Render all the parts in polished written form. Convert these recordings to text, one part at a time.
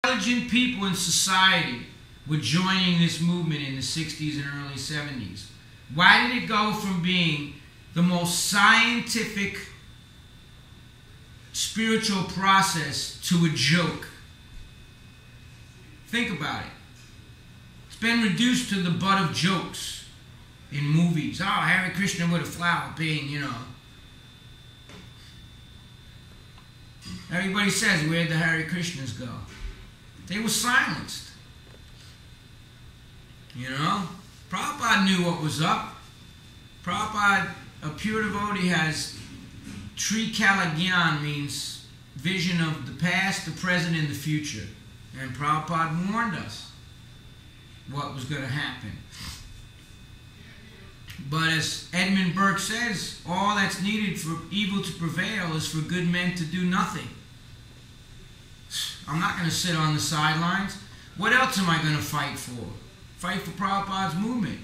Intelligent people in society were joining this movement in the 60s and early 70s. Why did it go from being the most scientific spiritual process to a joke? Think about it. It's been reduced to the butt of jokes in movies. Oh, Hare Krishna with a flower being, you know. Everybody says, where'd the Hare Krishnas go? They were silenced. You know? Prabhupada knew what was up. Prabhupada, a pure devotee, has Trikala Gyan, means vision of the past, the present, and the future. And Prabhupada warned us what was going to happen. But as Edmund Burke says, all that's needed for evil to prevail is for good men to do nothing. I'm not going to sit on the sidelines. What else am I going to fight for? Fight for Prabhupada's movement.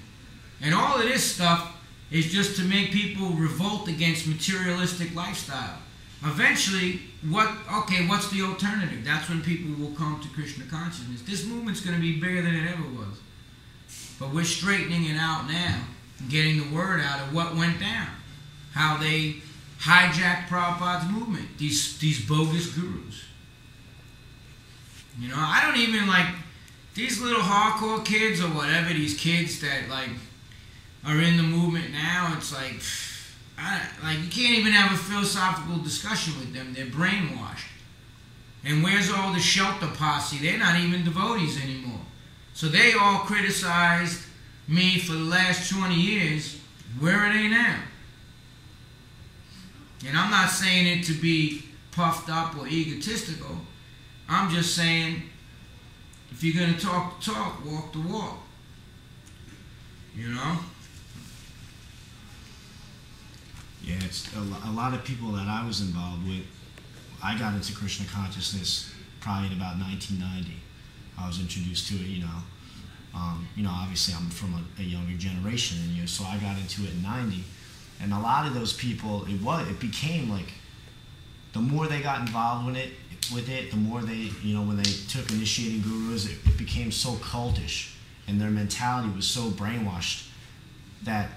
And all of this stuff is just to make people revolt against materialistic lifestyle. Eventually, what's the alternative? That's when people will come to Krishna consciousness. This movement's going to be bigger than it ever was. But we're straightening it out now, getting the word out of what went down. How they hijacked Prabhupada's movement, these bogus gurus. You know, I don't even like these little hardcore kids or whatever, these kids that like are in the movement now. It's like, you can't even have a philosophical discussion with them. They're brainwashed. And where's all the shelter posse? They're not even devotees anymore. So they all criticized me for the last 20 years. Where are they now? And I'm not saying it to be puffed up or egotistical. I'm just saying, if you're going to talk the talk, walk the walk. You know? Yeah, it's a lot of people that I was involved with. I got into Krishna consciousness probably in about 1990. I was introduced to it, you know, obviously I'm from a younger generation than you, so I got into it in 90. And a lot of those people, it became like, the more they got involved with it, the more they, you know, when they took initiating gurus, it became so cultish, and their mentality was so brainwashed that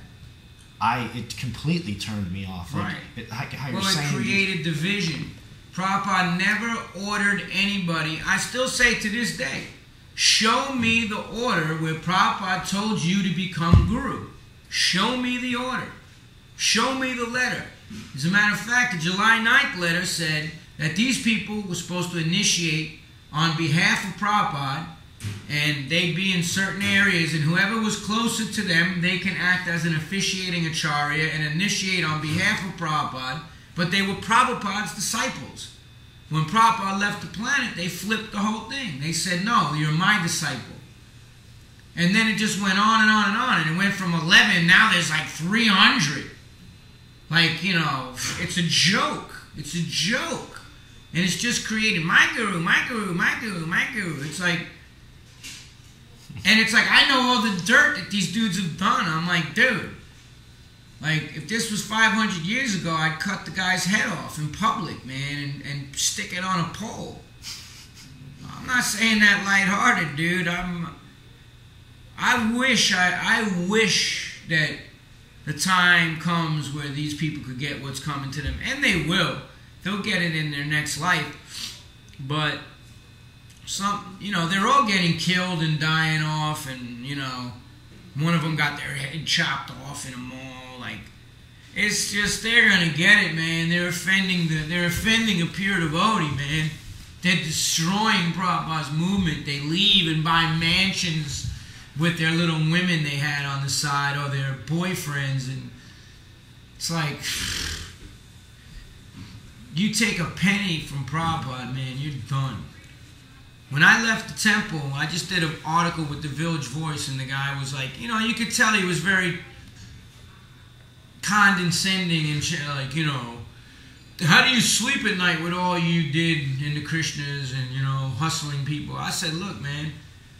it completely turned me off. Right. Like, it created division. Prabhupada never ordered anybody. I still say to this day, show me the order where Prabhupada told you to become guru. Show me the order. Show me the letter. As a matter of fact, the July 9th letter said that these people were supposed to initiate on behalf of Prabhupada, and they'd be in certain areas, and whoever was closer to them, they can act as an officiating acharya and initiate on behalf of Prabhupada, but they were Prabhupada's disciples. When Prabhupada left the planet, they flipped the whole thing. They said, no, you're my disciple. And then it just went on and on and on, and it went from 11, now there's like 300. Like, you know, it's a joke. It's a joke. And it's just created my guru, my guru, my guru, my guru. It's like, and it's like, I know all the dirt that these dudes have done. I'm like, dude, like, if this was 500 years ago, I'd cut the guy's head off in public, man, and stick it on a pole. I'm not saying that lighthearted, dude. I wish that the time comes where these people could get what's coming to them, and they will. They'll get it in their next life, but they're all getting killed and dying off, and, you know, one of them got their head chopped off in a mall. Like, it's just, they're gonna get it, man. They're offending a pure devotee, man. They're destroying Prabhupada's movement. They leave and buy mansions with their little women they had on the side, or their boyfriends, and it's like, you take a penny from Prabhupada, man, you're done. When I left the temple, I just did an article with the Village Voice, and the guy was like, you know, you could tell he was very condescending and shit, like, you know, how do you sleep at night with all you did in the Krishnas and, you know, hustling people? I said, look, man,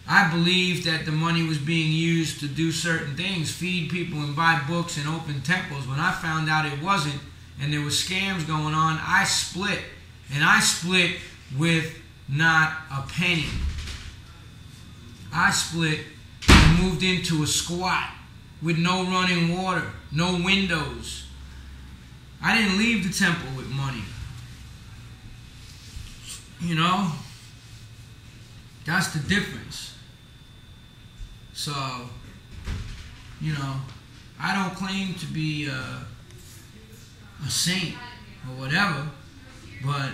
I believed that the money was being used to do certain things, feed people and buy books and open temples. When I found out it wasn't, and there were scams going on, I split. And I split with not a penny. I split and moved into a squat with no running water, no windows. I didn't leave the temple with money. You know? That's the difference. So, you know, I don't claim to be a saint or whatever, but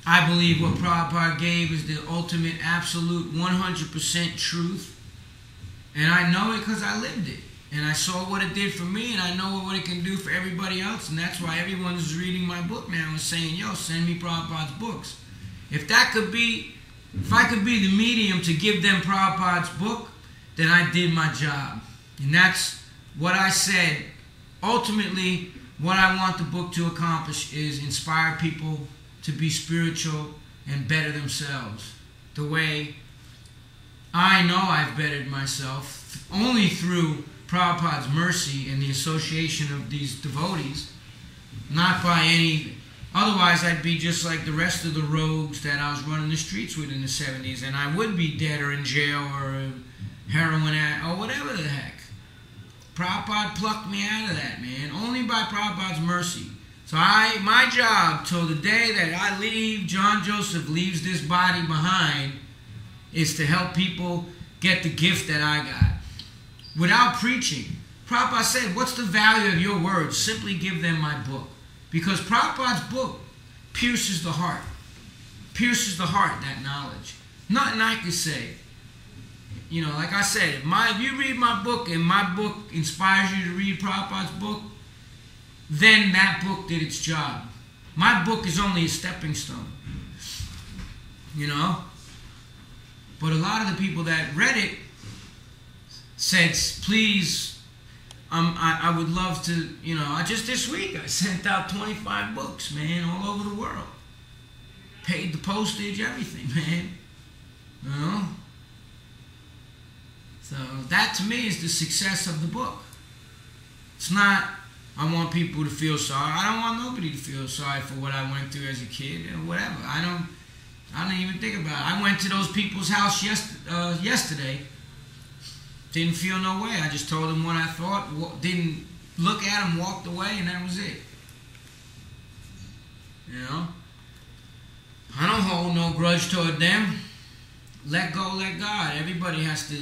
I believe what Prabhupada gave is the ultimate, absolute, 100% truth. And I know it because I lived it. And I saw what it did for me, and I know what it can do for everybody else. And that's why everyone's reading my book now and saying, yo, send me Prabhupada's books. If I could be the medium to give them Prabhupada's book, then I did my job. And that's what I said. Ultimately, what I want the book to accomplish is inspire people to be spiritual and better themselves. The way I know I've bettered myself, only through Prabhupada's mercy and the association of these devotees, not by any... Otherwise, I'd be just like the rest of the rogues that I was running the streets with in the 70s, and I would be dead or in jail or heroin addict or whatever the heck. Prabhupada plucked me out of that, man, only by Prabhupada's mercy. So my job till the day that I leave, John Joseph leaves this body behind, is to help people get the gift that I got. Without preaching. Prabhupada said, what's the value of your words? Simply give them my book. Because Prabhupada's book pierces the heart. Pierces the heart, that knowledge. Nothing I could say. You know, like I said, if you read my book and my book inspires you to read Prabhupada's book, then that book did its job. My book is only a stepping stone. You know? But a lot of the people that read it said, please, I would love to, you know, just this week I sent out 25 books, man, all over the world. Paid the postage, everything, man. You know? So that to me is the success of the book. It's not, I want people to feel sorry. I don't want nobody to feel sorry for what I went through as a kid or whatever. I don't even think about it. I went to those people's house yesterday. Didn't feel no way. I just told them what I thought. Didn't look at them, walked away, and that was it. You know? I don't hold no grudge toward them. Let go, let God. Everybody has to...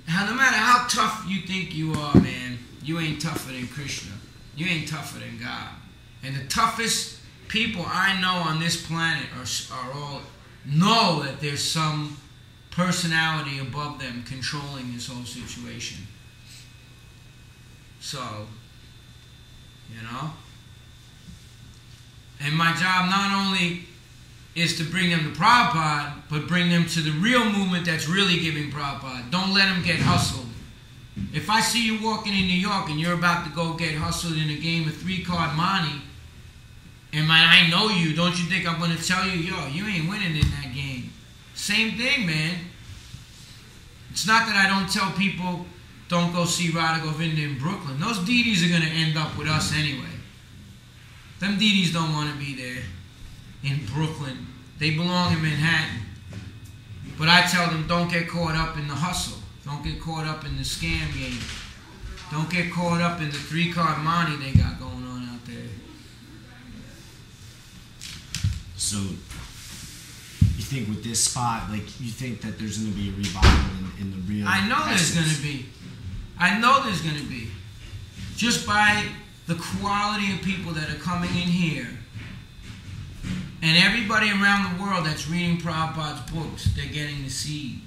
No matter how tough you think you are, man, you ain't tougher than Krishna. You ain't tougher than God. And the toughest people I know on this planet are all... know that there's some personality above them controlling this whole situation. So, you know? And my job not only is to bring them to Prabhupada, but bring them to the real movement that's really giving Prabhupada. Don't let them get hustled. If I see you walking in New York and you're about to go get hustled in a game of 3-card money, and I know you, don't you think I'm going to tell you, yo, you ain't winning in that game? Same thing, man. It's not that I don't tell people, don't go see Radha Govinda in Brooklyn. Those deities are going to end up with us anyway. Them deities don't want to be there in Brooklyn. They belong in Manhattan. But I tell them, don't get caught up in the hustle. Don't get caught up in the scam game. Don't get caught up in the 3-card money they got going on out there. So, you think with this spot, like, you think that there's going to be a revival in the real... I know there's going to be. I know there's going to be. Just by the quality of people that are coming in here. And everybody around the world that's reading Prabhupada's books, they're getting the seed.